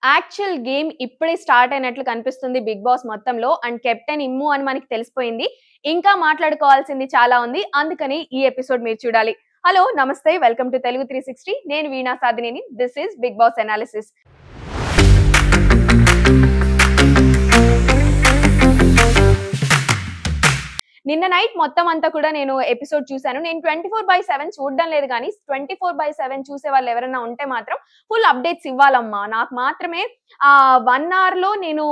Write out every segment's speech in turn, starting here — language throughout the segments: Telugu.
యాక్చువల్ గేమ్ ఇప్పుడే స్టార్ట్ అయినట్లు కనిపిస్తుంది బిగ్ బాస్ మొత్తంలో. అండ్ కెప్టెన్ ఇమ్ము అని మనకి తెలిసిపోయింది. ఇంకా మాట్లాడుకోవాల్సింది చాలా ఉంది. అందుకని ఈ ఎపిసోడ్ మీరు చూడాలి. హలో నమస్తే, వెల్కమ్ టు తెలుగు 360. నేను Veena Sadhineni. This is Bigg Boss analysis. నిన్న నైట్ మొత్తం అంతా కూడా నేను ఎపిసోడ్ చూశాను. నేను 24/7 చూడడం లేదు, కానీ 24/7 చూసే వాళ్ళు ఎవరైనా ఉంటే మాత్రం ఫుల్ అప్డేట్స్ ఇవ్వాలమ్మా. నాకు మాత్రమే 1 అవర్ లో నేను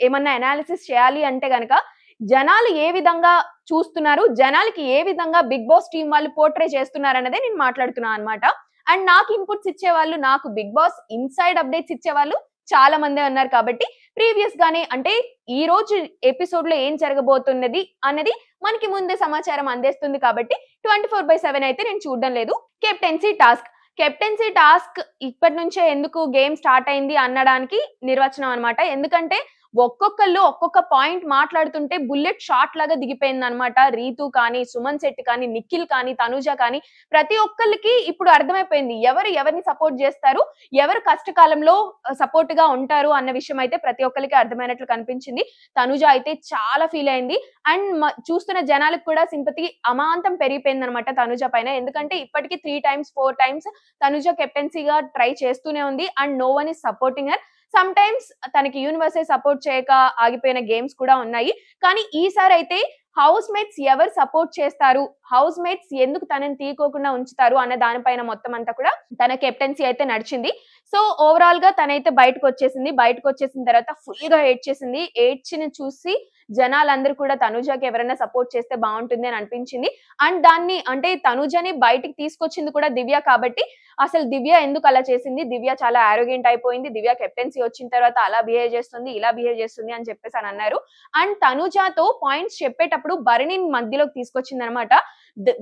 ఏమన్నా అనాలిసిస్ చేయాలి అంటే గనక జనాలు ఏ విధంగా చూస్తున్నారు, జనాలకి ఏ విధంగా బిగ్ బాస్ టీం వాళ్ళు పోర్ట్రే చేస్తున్నారు అన్నదే నేను మాట్లాడుతున్నాను అనమాట. అండ్ నాకు ఇన్పుట్స్ ఇచ్చేవాళ్ళు, నాకు బిగ్ బాస్ ఇన్సైడ్ అప్డేట్స్ ఇచ్చేవాళ్ళు చాలా మందే ఉన్నారు. కాబట్టి ప్రీవియస్ గానే అంటే ఈ రోజు ఎపిసోడ్ లో ఏం జరగబోతున్నది అన్నది మనకి ముందే సమాచారం అందేస్తుంది. కాబట్టి 24/7 అయితే నేను చూడడం లేదు. కెప్టెన్సీ టాస్క్ ఇప్పటి నుంచే ఎందుకు గేమ్ స్టార్ట్ అయింది అనడానికి నిర్వచనం అనమాట. ఎందుకంటే ఒక్కొక్కళ్ళు ఒక్కొక్క పాయింట్ మాట్లాడుతుంటే బుల్లెట్ షాట్ లాగా దిగిపోయింది అనమాట. రీతు కానీ, సుమన్ శెట్టి కానీ, నిఖిల్ కానీ, తనుజ కానీ ప్రతి ఒక్కళ్ళకి ఇప్పుడు అర్థమైపోయింది ఎవరు ఎవరిని సపోర్ట్ చేస్తారు, ఎవరు కష్టకాలంలో సపోర్ట్ గా ఉంటారు అన్న విషయం అయితే ప్రతి ఒక్కరికి అర్థమైనట్లు కనిపించింది. తనుజ అయితే చాలా ఫీల్ అయింది. అండ్ చూస్తున్న జనాలకు కూడా సింపతి అమాంతం పెరిగిపోయింది అనమాట తనుజ పైన. ఎందుకంటే ఇప్పటికీ 3 times 4 times తనుజ కెప్టెన్సీగా ట్రై చేస్తూనే ఉంది. And no one is supporting her. Sometimes తనకి యూనివర్సే సపోర్ట్ చేయక ఆగిపోయిన గేమ్స్ కూడా ఉన్నాయి. కానీ ఈసారి అయితే హౌస్ మేట్స్ ఎవరు సపోర్ట్ చేస్తారు, హౌస్ మేట్స్ ఎందుకు తనని తీసుకోకుండా ఉంచుతారు అన్న దానిపైన మొత్తం అంతా కూడా తన కెప్టెన్సీ అయితే నడిచింది. సో ఓవరాల్ గా తనైతే బయటకు వచ్చేసిన తర్వాత ఫుల్ గా ఏడ్చేసింది. ఏడ్చిన చూసి జనాలందరూ కూడా తనుజకి ఎవరైనా సపోర్ట్ చేస్తే బాగుంటుంది అని అనిపించింది. అండ్ దాన్ని అంటే తనుజని బయటికి తీసుకొచ్చింది కూడా దివ్య. కాబట్టి అసలు దివ్య ఎందుకు అలా చేసింది, దివ్య చాలా ఆరోగెంట్ అయిపోయింది, దివ్య కెప్టెన్సీ వచ్చిన తర్వాత అలా బిహేవ్ చేస్తుంది, ఇలా బిహేవ్ చేస్తుంది అని చెప్పేసి అని అన్నారు. అండ్ తనుజతో పాయింట్స్ చెప్పేటప్పుడు భరణిని మధ్యలోకి తీసుకొచ్చింది అనమాట,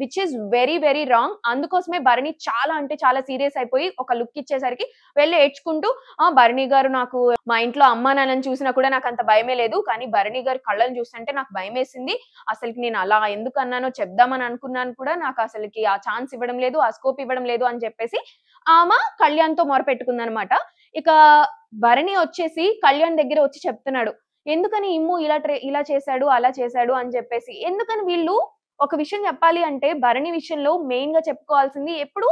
which is very very wrong. అందుకోసమే భరణి చాలా అంటే చాలా సీరియస్ అయిపోయి ఒక లుక్ ఇచ్చేసరికి వెళ్ళి ఏడ్చుకుంటూ భరణి గారు, నాకు మా ఇంట్లో అమ్మా నాన్నని చూసినా కూడా నాకు అంత భయమే లేదు, కానీ భరణి గారి కళ్ళని చూస్తుంటే నాకు భయం వేసింది. అసలుకి నేను అలా ఎందుకు అన్నానో చెప్దామని అనుకున్నాను కూడా, నాకు అసలుకి ఆ ఛాన్స్ ఇవ్వడం లేదు, ఆ స్కోప్ ఇవ్వడం లేదు అని చెప్పేసి ఆమె కళ్యాణ్ తో మొరపెట్టుకుంది అనమాట. ఇక భరణి వచ్చేసి కళ్యాణ్ దగ్గర వచ్చి చెప్తున్నాడు, ఎందుకని ఇమ్ము ఇలా చేశాడు అలా చేశాడు అని చెప్పేసి. ఎందుకని వీళ్ళు ఒక విషయం చెప్పాలి అంటే భరణి విషయంలో మెయిన్ గా చెప్పుకోవాల్సింది ఎప్పుడు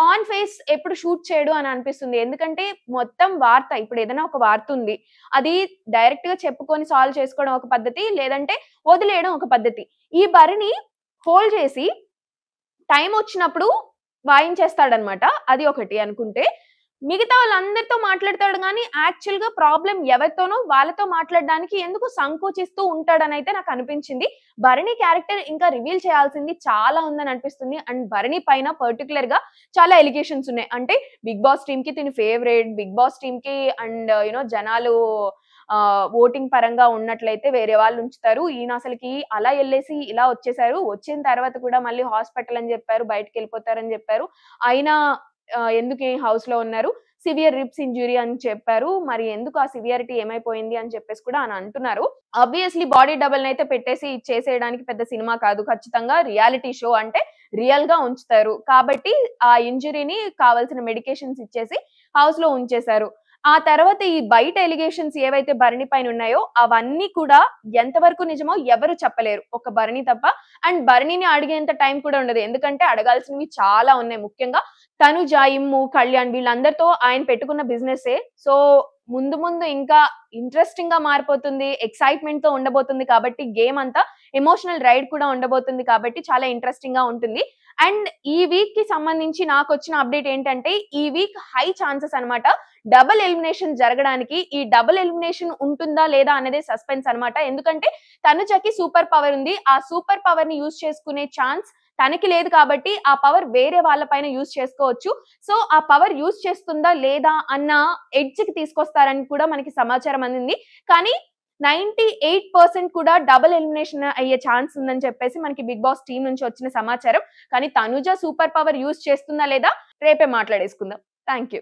ఆన్ ఫేస్ ఎప్పుడు షూట్ చేయడు అని అనిపిస్తుంది. ఎందుకంటే మొత్తం వార్త, ఇప్పుడు ఏదైనా ఒక వార్త ఉంది, అది డైరెక్ట్ గా చెప్పుకొని సాల్వ్ చేసుకోవడం ఒక పద్ధతి, లేదంటే వదిలేయడం ఒక పద్ధతి. ఈ భరణి హోల్డ్ చేసి టైం వచ్చినప్పుడు వాయించేస్తాడనమాట. అది ఒకటి అనుకుంటే, మిగతా వాళ్ళందరితో మాట్లాడతాడు కానీ యాక్చువల్ గా ప్రాబ్లం ఎవరితోనో వాళ్ళతో మాట్లాడడానికి ఎందుకు సంకోచిస్తూ ఉంటాడని అయితే నాకు అనిపించింది. భరణి క్యారెక్టర్ ఇంకా రివీల్ చేయాల్సింది చాలా ఉందని అనిపిస్తుంది. అండ్ భరణి పైన పర్టికులర్ గా చాలా ఎలిగేషన్స్ ఉన్నాయి. అంటే బిగ్ బాస్ టీమ్ కి తిని ఫేవరెట్, బిగ్ బాస్ టీమ్ కి అండ్ జనాలు ఓటింగ్ పరంగా ఉన్నట్లయితే వేరే వాళ్ళు ఉంచుతారు, ఈయన అసలుకి అలా వెళ్ళేసి ఇలా వచ్చేసారు, వచ్చిన తర్వాత కూడా మళ్ళీ హాస్పిటల్ అని చెప్పారు, బయటకు వెళ్ళిపోతారని చెప్పారు, అయినా ఎందుకు హౌస్ లో ఉన్నారు, సివియర్ రిబ్స్ ఇంజురీ అని చెప్పారు, మరి ఎందుకు ఆ సివియారిటీ ఏమైపోయింది అని చెప్పేసి కూడా అని అంటున్నారు. ఆబ్వియస్లీ బాడీ డబుల్ అయితే పెట్టేసి చేసేయడానికి పెద్ద సినిమా కాదు, ఖచ్చితంగా రియాలిటీ షో అంటే రియల్ గా ఉంచుతారు. కాబట్టి ఆ ఇంజురీని కావాల్సిన మెడికేషన్స్ ఇచ్చేసి హౌస్ లో ఉంచేశారు. ఆ తర్వాత ఈ బయట ఎలిగేషన్స్ ఏవైతే భరణి పైన ఉన్నాయో అవన్నీ కూడా ఎంతవరకు నిజమో ఎవరు చెప్పలేరు, ఒక భరణి తప్ప. అండ్ భరణిని అడిగేంత టైం కూడా ఉండదు, ఎందుకంటే అడగాల్సినవి చాలా ఉన్నాయి. ముఖ్యంగా తనుజ, ఇమ్ము, కళ్యాణ్ వీళ్ళందరితో ఆయన పెట్టుకున్న బిజినెస్. సో ముందు ముందు ఇంకా ఇంట్రెస్టింగ్ గా మారిపోతుంది, ఎక్సైట్మెంట్ తో ఉండబోతుంది. కాబట్టి గేమ్ అంతా ఎమోషనల్ రైడ్ కూడా ఉండబోతుంది. కాబట్టి చాలా ఇంట్రెస్టింగ్ గా ఉంటుంది. అండ్ ఈ వీక్ కి సంబంధించి నాకు వచ్చిన అప్డేట్ ఏంటంటే, ఈ వీక్ హై ఛాన్సెస్ అనమాట డబుల్ ఎలిమినేషన్ జరగడానికి. ఈ డబుల్ ఎలిమినేషన్ ఉంటుందా లేదా అనేది సస్పెన్స్ అనమాట. ఎందుకంటే తనుజకి సూపర్ పవర్ ఉంది, ఆ సూపర్ పవర్ ని యూజ్ చేసుకునే ఛాన్స్ తనకి లేదు. కాబట్టి ఆ పవర్ వేరే వాళ్ళ పైన యూజ్ చేసుకోవచ్చు. సో ఆ పవర్ యూజ్ చేస్తుందా లేదా అన్న ఎడ్జ్ కి తీసుకొస్తారని కూడా మనకి సమాచారం అందింది. కానీ 98% కూడా డబుల్ ఎలిమినేషన్ అయ్యే ఛాన్స్ ఉందని చెప్పేసి మనకి బిగ్ బాస్ టీం నుంచి వచ్చిన సమాచారం. కానీ తనుజ సూపర్ పవర్ యూజ్ చేస్తుందా లేదా రేపే మాట్లాడేసుకుందాం. Thank you.